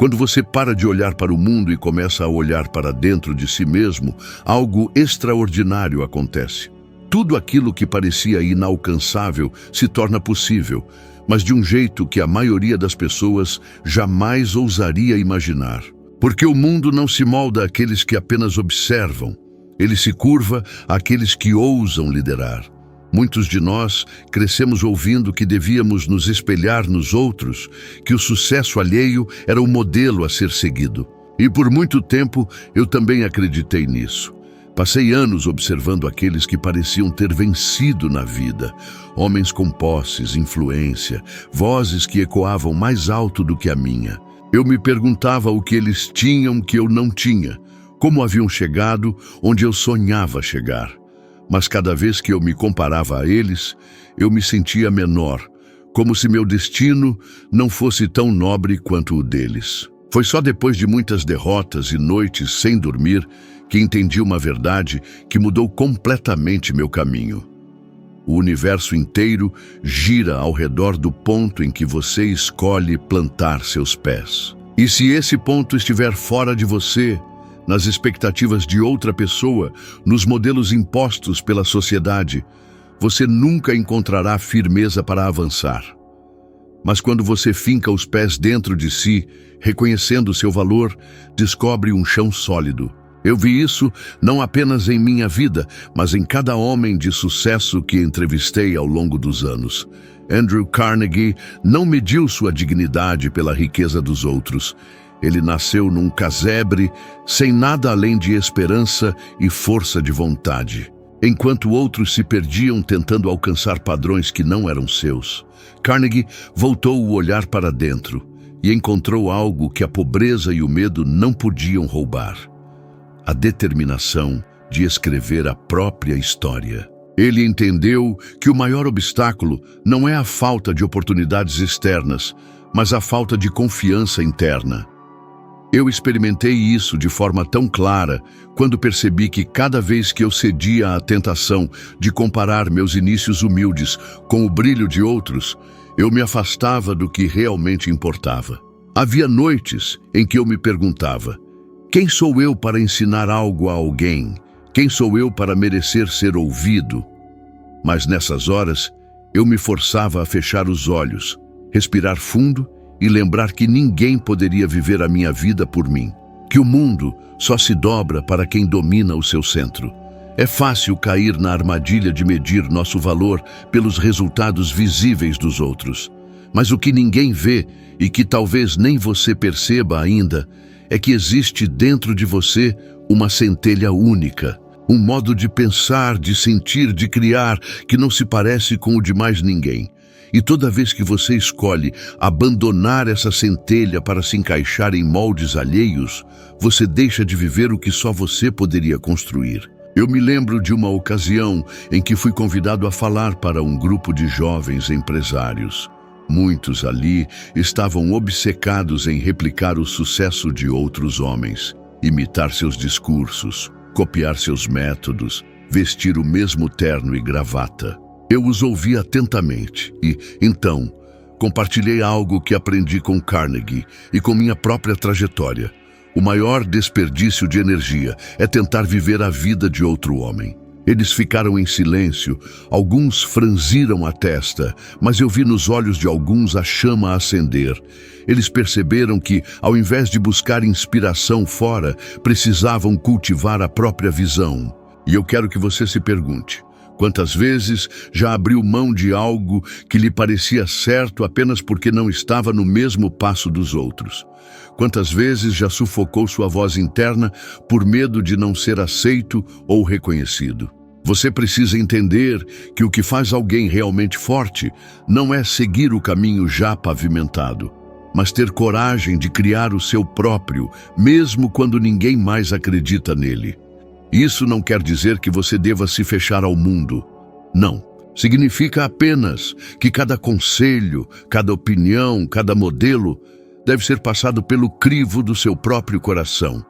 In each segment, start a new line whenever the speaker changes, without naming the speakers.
Quando você para de olhar para o mundo e começa a olhar para dentro de si mesmo, algo extraordinário acontece. Tudo aquilo que parecia inalcançável se torna possível, mas de um jeito que a maioria das pessoas jamais ousaria imaginar. Porque o mundo não se molda àqueles que apenas observam, ele se curva àqueles que ousam liderar. Muitos de nós crescemos ouvindo que devíamos nos espelhar nos outros, que o sucesso alheio era o modelo a ser seguido. E por muito tempo eu também acreditei nisso. Passei anos observando aqueles que pareciam ter vencido na vida. Homens com posses, influência, vozes que ecoavam mais alto do que a minha. Eu me perguntava o que eles tinham que eu não tinha, como haviam chegado onde eu sonhava chegar. Mas cada vez que eu me comparava a eles, eu me sentia menor, como se meu destino não fosse tão nobre quanto o deles. Foi só depois de muitas derrotas e noites sem dormir que entendi uma verdade que mudou completamente meu caminho. O universo inteiro gira ao redor do ponto em que você escolhe plantar seus pés. E se esse ponto estiver fora de você, nas expectativas de outra pessoa, nos modelos impostos pela sociedade, você nunca encontrará firmeza para avançar. Mas quando você finca os pés dentro de si, reconhecendo seu valor, descobre um chão sólido. Eu vi isso não apenas em minha vida, mas em cada homem de sucesso que entrevistei ao longo dos anos. Andrew Carnegie não mediu sua dignidade pela riqueza dos outros. Ele nasceu num casebre, sem nada além de esperança e força de vontade. Enquanto outros se perdiam tentando alcançar padrões que não eram seus, Carnegie voltou o olhar para dentro e encontrou algo que a pobreza e o medo não podiam roubar: a determinação de escrever a própria história. Ele entendeu que o maior obstáculo não é a falta de oportunidades externas, mas a falta de confiança interna. Eu experimentei isso de forma tão clara quando percebi que cada vez que eu cedia à tentação de comparar meus inícios humildes com o brilho de outros, eu me afastava do que realmente importava. Havia noites em que eu me perguntava: quem sou eu para ensinar algo a alguém? Quem sou eu para merecer ser ouvido? Mas nessas horas, eu me forçava a fechar os olhos, respirar fundo e lembrar que ninguém poderia viver a minha vida por mim, que o mundo só se dobra para quem domina o seu centro. É fácil cair na armadilha de medir nosso valor pelos resultados visíveis dos outros. Mas o que ninguém vê e que talvez nem você perceba ainda é que existe dentro de você uma centelha única, um modo de pensar, de sentir, de criar que não se parece com o de mais ninguém. E toda vez que você escolhe abandonar essa centelha para se encaixar em moldes alheios, você deixa de viver o que só você poderia construir. Eu me lembro de uma ocasião em que fui convidado a falar para um grupo de jovens empresários. Muitos ali estavam obcecados em replicar o sucesso de outros homens, imitar seus discursos, copiar seus métodos, vestir o mesmo terno e gravata. Eu os ouvi atentamente e, então, compartilhei algo que aprendi com Carnegie e com minha própria trajetória. O maior desperdício de energia é tentar viver a vida de outro homem. Eles ficaram em silêncio, alguns franziram a testa, mas eu vi nos olhos de alguns a chama acender. Eles perceberam que, ao invés de buscar inspiração fora, precisavam cultivar a própria visão. E eu quero que você se pergunte: quantas vezes já abriu mão de algo que lhe parecia certo apenas porque não estava no mesmo passo dos outros? Quantas vezes já sufocou sua voz interna por medo de não ser aceito ou reconhecido? Você precisa entender que o que faz alguém realmente forte não é seguir o caminho já pavimentado, mas ter coragem de criar o seu próprio, mesmo quando ninguém mais acredita nele. Isso não quer dizer que você deva se fechar ao mundo. Não. Significa apenas que cada conselho, cada opinião, cada modelo deve ser passado pelo crivo do seu próprio coração.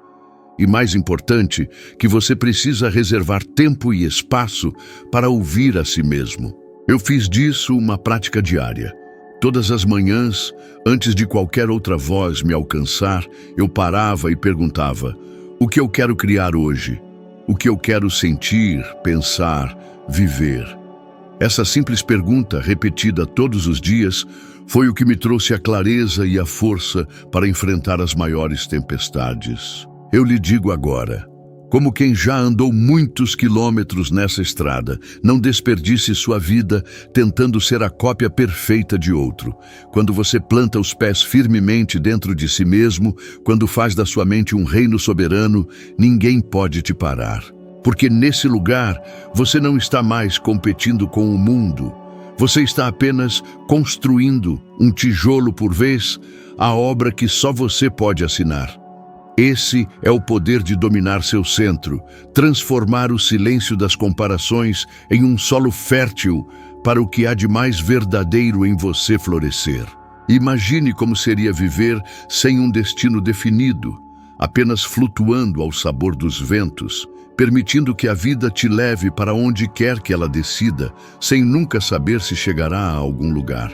E mais importante, que você precisa reservar tempo e espaço para ouvir a si mesmo. Eu fiz disso uma prática diária. Todas as manhãs, antes de qualquer outra voz me alcançar, eu parava e perguntava: o que eu quero criar hoje? O que eu quero sentir, pensar, viver? Essa simples pergunta, repetida todos os dias, foi o que me trouxe a clareza e a força para enfrentar as maiores tempestades. Eu lhe digo agora, como quem já andou muitos quilômetros nessa estrada, não desperdice sua vida tentando ser a cópia perfeita de outro. Quando você planta os pés firmemente dentro de si mesmo, quando faz da sua mente um reino soberano, ninguém pode te parar. Porque nesse lugar, você não está mais competindo com o mundo. Você está apenas construindo, um tijolo por vez, a obra que só você pode assinar. Esse é o poder de dominar seu centro, transformar o silêncio das comparações em um solo fértil para o que há de mais verdadeiro em você florescer. Imagine como seria viver sem um destino definido, apenas flutuando ao sabor dos ventos, permitindo que a vida te leve para onde quer que ela decida, sem nunca saber se chegará a algum lugar.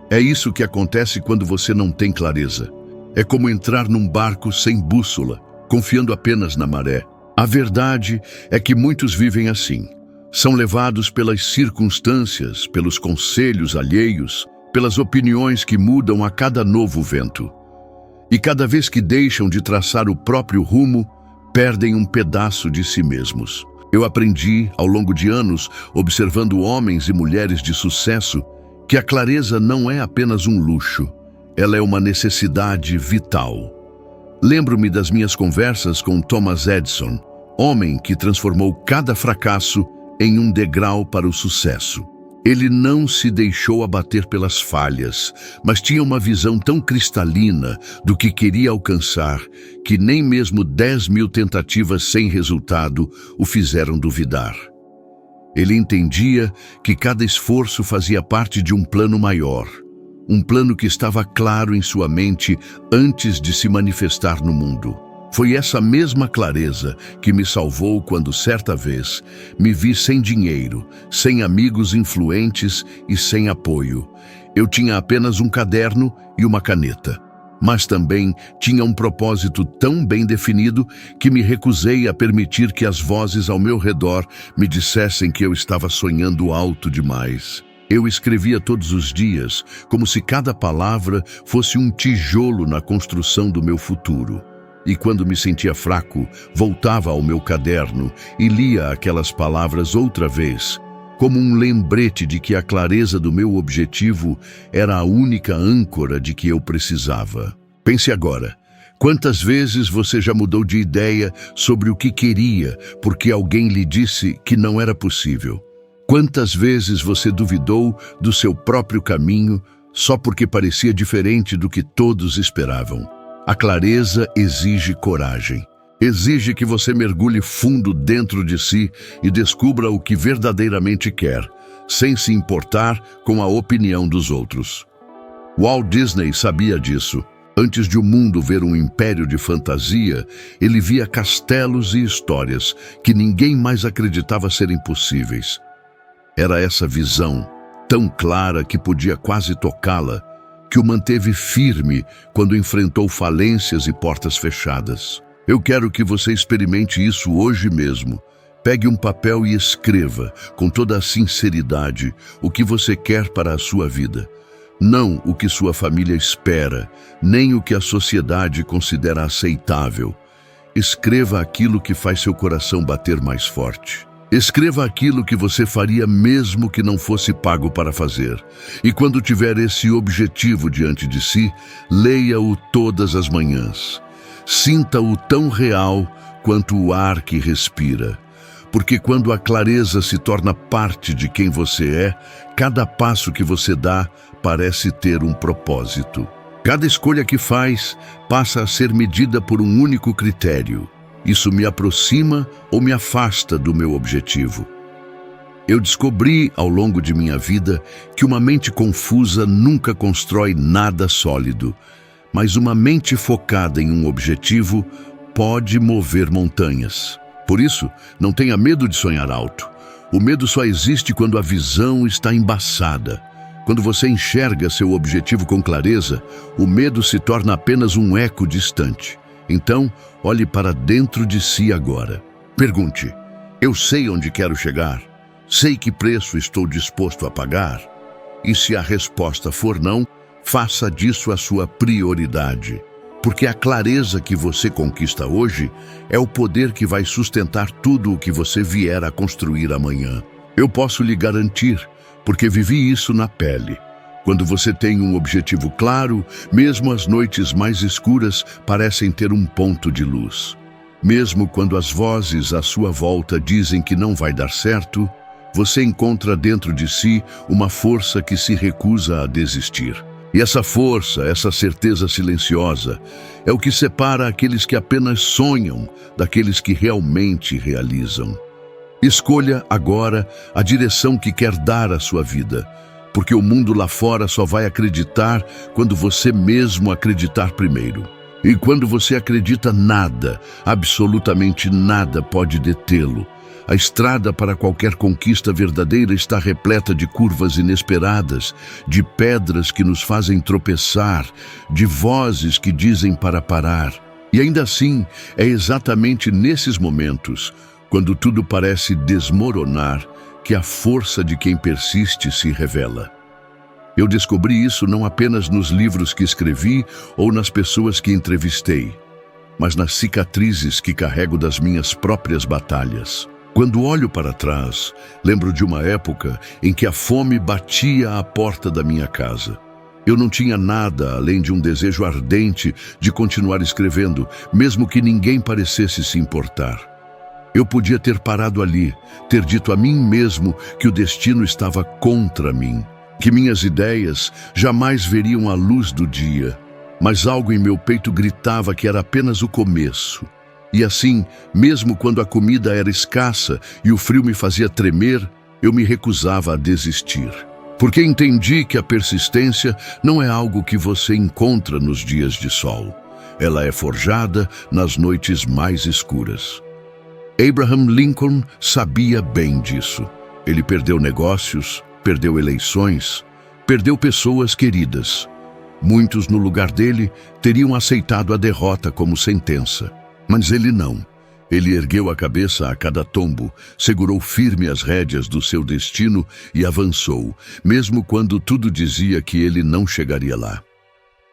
É isso que acontece quando você não tem clareza. É como entrar num barco sem bússola, confiando apenas na maré. A verdade é que muitos vivem assim. São levados pelas circunstâncias, pelos conselhos alheios, pelas opiniões que mudam a cada novo vento. E cada vez que deixam de traçar o próprio rumo, perdem um pedaço de si mesmos. Eu aprendi, ao longo de anos, observando homens e mulheres de sucesso, que a clareza não é apenas um luxo. Ela é uma necessidade vital. Lembro-me das minhas conversas com Thomas Edison, homem que transformou cada fracasso em um degrau para o sucesso. Ele não se deixou abater pelas falhas, mas tinha uma visão tão cristalina do que queria alcançar que nem mesmo 10.000 tentativas sem resultado o fizeram duvidar. Ele entendia que cada esforço fazia parte de um plano maior. Um plano que estava claro em sua mente antes de se manifestar no mundo. Foi essa mesma clareza que me salvou quando, certa vez, me vi sem dinheiro, sem amigos influentes e sem apoio. Eu tinha apenas um caderno e uma caneta, mas também tinha um propósito tão bem definido que me recusei a permitir que as vozes ao meu redor me dissessem que eu estava sonhando alto demais. Eu escrevia todos os dias, como se cada palavra fosse um tijolo na construção do meu futuro. E quando me sentia fraco, voltava ao meu caderno e lia aquelas palavras outra vez, como um lembrete de que a clareza do meu objetivo era a única âncora de que eu precisava. Pense agora, quantas vezes você já mudou de ideia sobre o que queria porque alguém lhe disse que não era possível? Quantas vezes você duvidou do seu próprio caminho só porque parecia diferente do que todos esperavam? A clareza exige coragem. Exige que você mergulhe fundo dentro de si e descubra o que verdadeiramente quer, sem se importar com a opinião dos outros. Walt Disney sabia disso. Antes de o mundo ver um império de fantasia, ele via castelos e histórias que ninguém mais acreditava serem possíveis. Era essa visão, tão clara que podia quase tocá-la, que o manteve firme quando enfrentou falências e portas fechadas. Eu quero que você experimente isso hoje mesmo. Pegue um papel e escreva, com toda a sinceridade, o que você quer para a sua vida. Não o que sua família espera, nem o que a sociedade considera aceitável. Escreva aquilo que faz seu coração bater mais forte. Escreva aquilo que você faria mesmo que não fosse pago para fazer. E quando tiver esse objetivo diante de si, leia-o todas as manhãs. Sinta-o tão real quanto o ar que respira. Porque quando a clareza se torna parte de quem você é, cada passo que você dá parece ter um propósito. Cada escolha que faz passa a ser medida por um único critério. Isso me aproxima ou me afasta do meu objetivo. Eu descobri, ao longo de minha vida, que uma mente confusa nunca constrói nada sólido, mas uma mente focada em um objetivo pode mover montanhas. Por isso, não tenha medo de sonhar alto. O medo só existe quando a visão está embaçada, Quando você enxerga seu objetivo com clareza, o medo se torna apenas um eco distante. Então, olhe para dentro de si agora. Pergunte: eu sei onde quero chegar? Sei que preço estou disposto a pagar? E se a resposta for não, faça disso a sua prioridade. Porque a clareza que você conquista hoje é o poder que vai sustentar tudo o que você vier a construir amanhã. Eu posso lhe garantir, porque vivi isso na pele. Quando você tem um objetivo claro, mesmo as noites mais escuras parecem ter um ponto de luz. Mesmo quando as vozes à sua volta dizem que não vai dar certo, você encontra dentro de si uma força que se recusa a desistir. E essa força, essa certeza silenciosa, é o que separa aqueles que apenas sonham daqueles que realmente realizam. Escolha agora a direção que quer dar à sua vida, porque o mundo lá fora só vai acreditar quando você mesmo acreditar primeiro. E quando você acredita, nada, absolutamente nada pode detê-lo. A estrada para qualquer conquista verdadeira está repleta de curvas inesperadas, de pedras que nos fazem tropeçar, de vozes que dizem para parar. E ainda assim, é exatamente nesses momentos, quando tudo parece desmoronar, que a força de quem persiste se revela. Eu descobri isso não apenas nos livros que escrevi ou nas pessoas que entrevistei, mas nas cicatrizes que carrego das minhas próprias batalhas. Quando olho para trás, lembro de uma época em que a fome batia à porta da minha casa. Eu não tinha nada além de um desejo ardente de continuar escrevendo, mesmo que ninguém parecesse se importar. Eu podia ter parado ali, ter dito a mim mesmo que o destino estava contra mim, que minhas ideias jamais veriam a luz do dia, mas algo em meu peito gritava que era apenas o começo. E assim, mesmo quando a comida era escassa e o frio me fazia tremer, eu me recusava a desistir. Porque entendi que a persistência não é algo que você encontra nos dias de sol. Ela é forjada nas noites mais escuras. Abraham Lincoln sabia bem disso. Ele perdeu negócios, perdeu eleições, perdeu pessoas queridas. Muitos no lugar dele teriam aceitado a derrota como sentença. Mas ele não. Ele ergueu a cabeça a cada tombo, segurou firme as rédeas do seu destino e avançou, mesmo quando tudo dizia que ele não chegaria lá.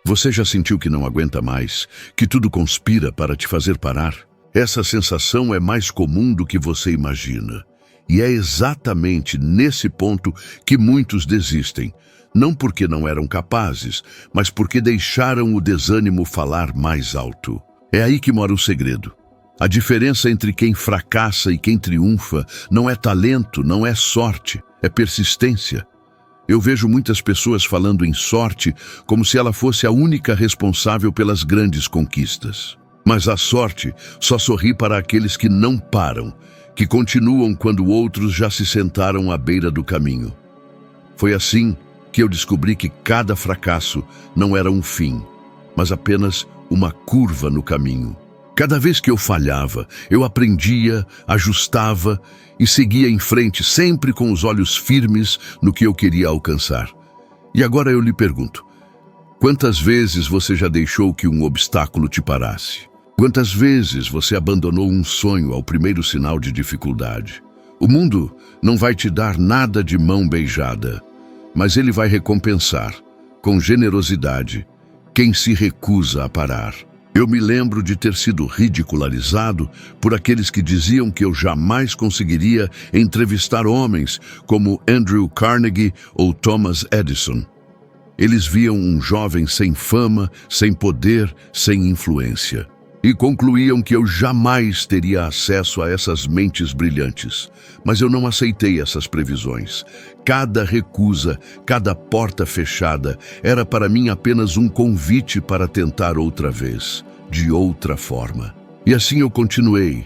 Você já sentiu que não aguenta mais, que tudo conspira para te fazer parar? Essa sensação é mais comum do que você imagina. E é exatamente nesse ponto que muitos desistem. Não porque não eram capazes, mas porque deixaram o desânimo falar mais alto. É aí que mora o segredo. A diferença entre quem fracassa e quem triunfa não é talento, não é sorte, é persistência. Eu vejo muitas pessoas falando em sorte como se ela fosse a única responsável pelas grandes conquistas. Mas a sorte só sorri para aqueles que não param, que continuam quando outros já se sentaram à beira do caminho. Foi assim que eu descobri que cada fracasso não era um fim, mas apenas uma curva no caminho. Cada vez que eu falhava, eu aprendia, ajustava e seguia em frente, sempre com os olhos firmes no que eu queria alcançar. E agora eu lhe pergunto, quantas vezes você já deixou que um obstáculo te parasse? Quantas vezes você abandonou um sonho ao primeiro sinal de dificuldade? O mundo não vai te dar nada de mão beijada, mas ele vai recompensar, com generosidade, quem se recusa a parar. Eu me lembro de ter sido ridicularizado por aqueles que diziam que eu jamais conseguiria entrevistar homens como Andrew Carnegie ou Thomas Edison. Eles viam um jovem sem fama, sem poder, sem influência. E concluíam que eu jamais teria acesso a essas mentes brilhantes. Mas eu não aceitei essas previsões. Cada recusa, cada porta fechada, era para mim apenas um convite para tentar outra vez, de outra forma. E assim eu continuei,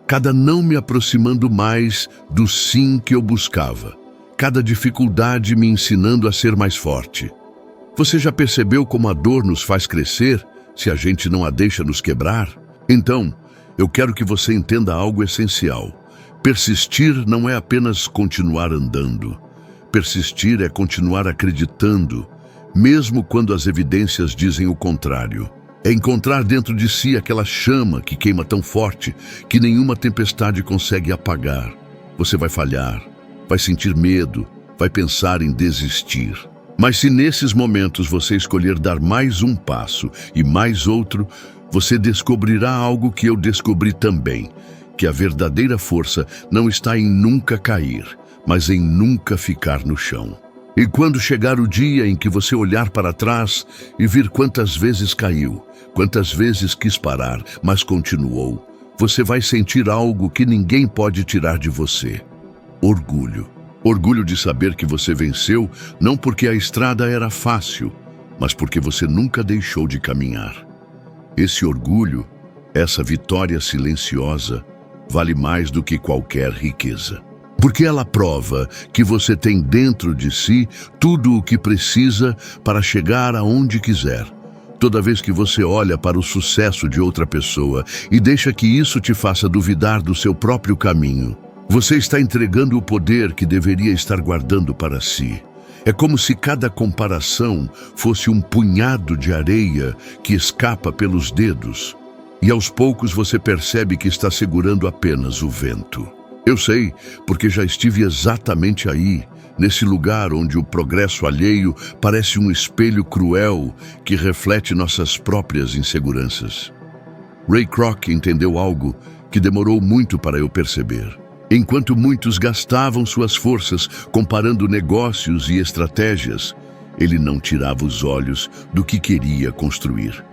cada não me aproximando mais do sim que eu buscava, cada dificuldade me ensinando a ser mais forte. Você já percebeu como a dor nos faz crescer se a gente não a deixa nos quebrar? Então, eu quero que você entenda algo essencial. Persistir não é apenas continuar andando. Persistir é continuar acreditando, mesmo quando as evidências dizem o contrário. É encontrar dentro de si aquela chama que queima tão forte que nenhuma tempestade consegue apagar. Você vai falhar, vai sentir medo, vai pensar em desistir. Mas se nesses momentos você escolher dar mais um passo e mais outro, você descobrirá algo que eu descobri também, que a verdadeira força não está em nunca cair, mas em nunca ficar no chão. E quando chegar o dia em que você olhar para trás e vir quantas vezes caiu, quantas vezes quis parar, mas continuou, você vai sentir algo que ninguém pode tirar de você: orgulho. Orgulho de saber que você venceu, não porque a estrada era fácil, mas porque você nunca deixou de caminhar. Esse orgulho, essa vitória silenciosa, vale mais do que qualquer riqueza. Porque ela prova que você tem dentro de si tudo o que precisa para chegar aonde quiser. Toda vez que você olha para o sucesso de outra pessoa e deixa que isso te faça duvidar do seu próprio caminho, você está entregando o poder que deveria estar guardando para si. É como se cada comparação fosse um punhado de areia que escapa pelos dedos, e aos poucos você percebe que está segurando apenas o vento. Eu sei, porque já estive exatamente aí, nesse lugar onde o progresso alheio parece um espelho cruel que reflete nossas próprias inseguranças. Ray Kroc entendeu algo que demorou muito para eu perceber. Enquanto muitos gastavam suas forças comparando negócios e estratégias, ele não tirava os olhos do que queria construir.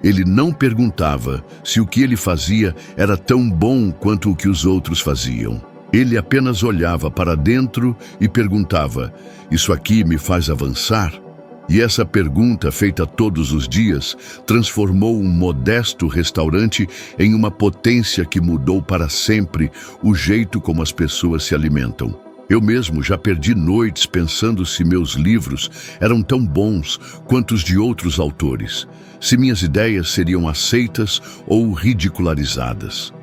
Ele não perguntava se o que ele fazia era tão bom quanto o que os outros faziam. Ele apenas olhava para dentro e perguntava: isso aqui me faz avançar? E essa pergunta, feita todos os dias, transformou um modesto restaurante em uma potência que mudou para sempre o jeito como as pessoas se alimentam. Eu mesmo já perdi noites pensando se meus livros eram tão bons quanto os de outros autores, se minhas ideias seriam aceitas ou ridicularizadas.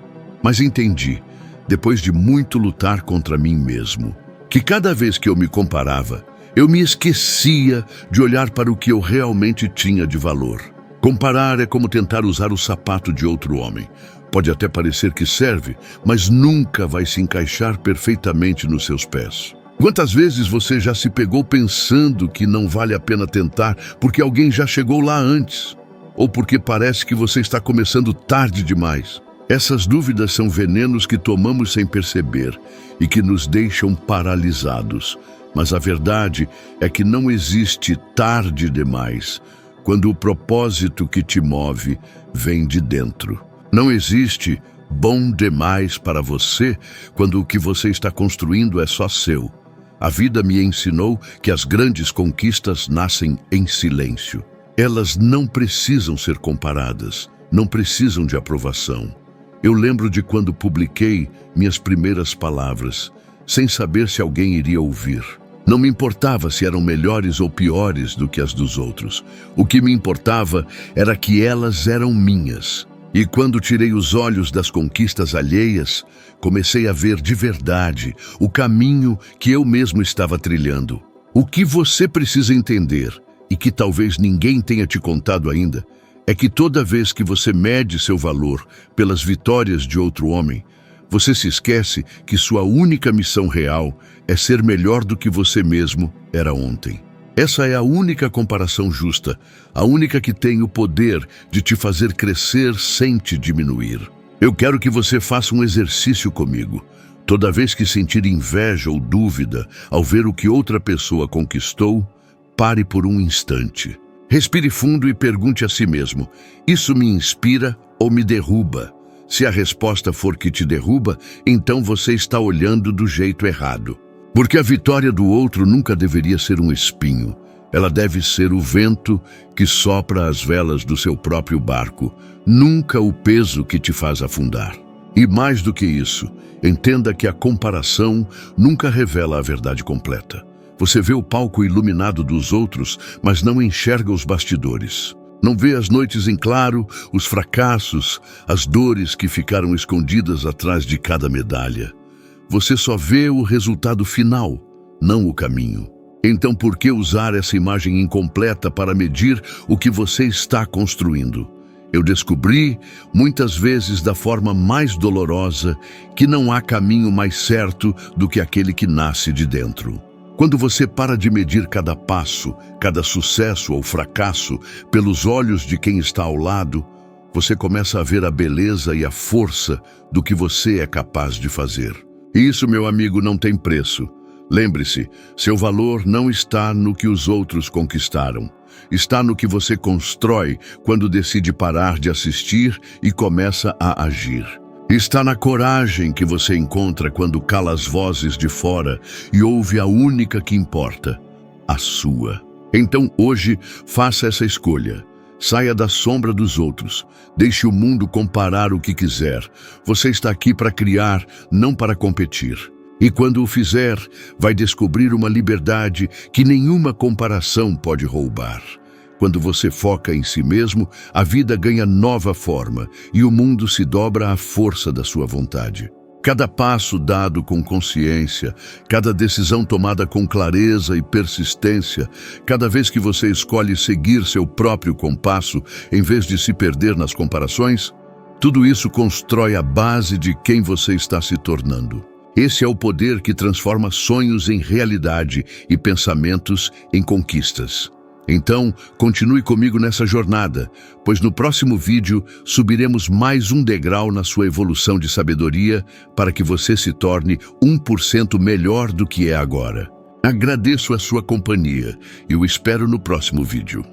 Mas entendi, depois de muito lutar contra mim mesmo, que cada vez que eu me comparava, eu me esquecia de olhar para o que eu realmente tinha de valor. Comparar é como tentar usar o sapato de outro homem. Pode até parecer que serve, mas nunca vai se encaixar perfeitamente nos seus pés. Quantas vezes você já se pegou pensando que não vale a pena tentar porque alguém já chegou lá antes? Ou porque parece que você está começando tarde demais? Essas dúvidas são venenos que tomamos sem perceber e que nos deixam paralisados. Mas a verdade é que não existe tarde demais quando o propósito que te move vem de dentro. Não existe bom demais para você quando o que você está construindo é só seu. A vida me ensinou que as grandes conquistas nascem em silêncio. Elas não precisam ser comparadas, não precisam de aprovação. Eu lembro de quando publiquei minhas primeiras palavras, sem saber se alguém iria ouvir. Não me importava se eram melhores ou piores do que as dos outros. O que me importava era que elas eram minhas. E quando tirei os olhos das conquistas alheias, comecei a ver de verdade o caminho que eu mesmo estava trilhando. O que você precisa entender, e que talvez ninguém tenha te contado ainda, é que toda vez que você mede seu valor pelas vitórias de outro homem, você se esquece que sua única missão real é ser melhor do que você mesmo era ontem. Essa é a única comparação justa, a única que tem o poder de te fazer crescer sem te diminuir. Eu quero que você faça um exercício comigo. Toda vez que sentir inveja ou dúvida ao ver o que outra pessoa conquistou, pare por um instante. Respire fundo e pergunte a si mesmo: isso me inspira ou me derruba? Se a resposta for que te derruba, então você está olhando do jeito errado. Porque a vitória do outro nunca deveria ser um espinho. Ela deve ser o vento que sopra as velas do seu próprio barco, nunca o peso que te faz afundar. E mais do que isso, entenda que a comparação nunca revela a verdade completa. Você vê o palco iluminado dos outros, mas não enxerga os bastidores. Não vê as noites em claro, os fracassos, as dores que ficaram escondidas atrás de cada medalha. Você só vê o resultado final, não o caminho. Então por que usar essa imagem incompleta para medir o que você está construindo? Eu descobri, muitas vezes da forma mais dolorosa, que não há caminho mais certo do que aquele que nasce de dentro. Quando você para de medir cada passo, cada sucesso ou fracasso pelos olhos de quem está ao lado, você começa a ver a beleza e a força do que você é capaz de fazer. E isso, meu amigo, não tem preço. Lembre-se, seu valor não está no que os outros conquistaram. Está no que você constrói quando decide parar de assistir e começa a agir. Está na coragem que você encontra quando cala as vozes de fora e ouve a única que importa, a sua. Então, hoje, faça essa escolha. Saia da sombra dos outros. Deixe o mundo comparar o que quiser. Você está aqui para criar, não para competir. E quando o fizer, vai descobrir uma liberdade que nenhuma comparação pode roubar. Quando você foca em si mesmo, a vida ganha nova forma e o mundo se dobra à força da sua vontade. Cada passo dado com consciência, cada decisão tomada com clareza e persistência, cada vez que você escolhe seguir seu próprio compasso em vez de se perder nas comparações, tudo isso constrói a base de quem você está se tornando. Esse é o poder que transforma sonhos em realidade e pensamentos em conquistas. Então, continue comigo nessa jornada, pois no próximo vídeo subiremos mais um degrau na sua evolução de sabedoria para que você se torne 1% melhor do que é agora. Agradeço a sua companhia e o espero no próximo vídeo.